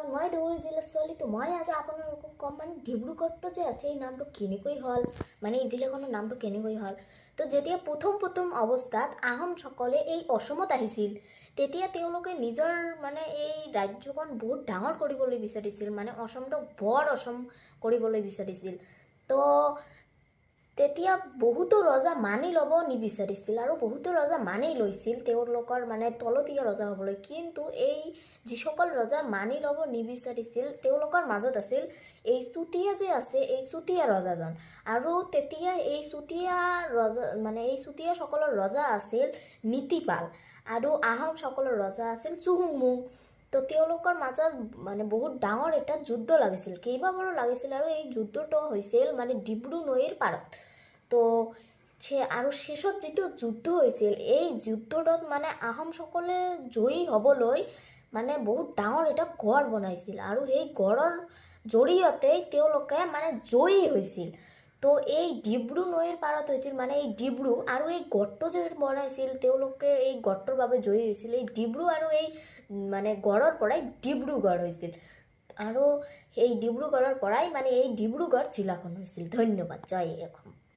Everyone, মই ধৌৰী জিলাৰ ছোৱালী। তো মই আজি আপোনালোকক ক'ম মানে ডিব্ৰুগড়টো যে আছে এই নামটো কেনেকৈ হ'ল, মানে এই জিলাখনৰ নামটো কেনেকৈ হ'ল। তো যেতিয়া প্ৰথম অৱস্থাত আহোমসকলে এই অসমত আহিছিল, তেতিয়া তেওঁলোকে নিজৰ মানে এই ৰাজ্যখন বহুত ডাঙৰ কৰিবলৈ বিচাৰিছিল, মানে অসমটোক বৰ অসম কৰিবলৈ বিচাৰিছিল। তো তেতিয়া বহুতো ৰজা মানি ল'ব নিবিচাৰিছিল আৰু বহুতো ৰজা মানি লৈছিল তেওঁলোকৰ মানে তলতীয়া ৰজা হ'বলৈ। কিন্তু এই যিসকল ৰজা মানি ল'ব নিবিচাৰিছিল তেওঁলোকৰ মাজত আছিল এই চুতীয়া যে আছে, এই চুতীয়া ৰজাজন। আৰু তেতিয়া এই চুতীয়া ৰজা মানে এই চুতীয়াসকলৰ ৰজা আছিল নীতিপাল আৰু আহোমসকলৰ ৰজা আছিল চুহুংমুং। তো তেওঁলোকৰ মাজত মানে বহুত ডাঙৰ এটা যুদ্ধ লাগিছিল, কেইবাবাৰো লাগিছিল। আৰু এই যুদ্ধটো হৈছিল মানে ডিব্ৰু নৈৰ পাৰত। তো আৰু শেষত যিটো যুদ্ধ হৈছিল, এই যুদ্ধটোত মানে আহোমসকলে জয়ী হ'বলৈ মানে বহুত ডাঙৰ এটা গড় বনাইছিল আৰু সেই গড়ৰ জৰিয়তে তেওঁলোকে মানে জয়ী হৈছিল। তো এই ডিব্ৰু নৈৰ পাৰত হৈছিল, মানে এই ডিব্ৰু আৰু এই গড়টো যে বনাইছিল তেওঁলোকে এই গড়টোৰ বাবে জয়ী হৈছিল। এই ডিব্ৰু আৰু এই মানে গড়ৰ পৰাই ডিব্ৰুগড় হৈছিল আৰু এই ডিব্ৰুগড়ৰ পৰাই মানে এই ডিব্ৰুগড় জিলাখন হৈছিল। ধন্যবাদ। জয় অসম।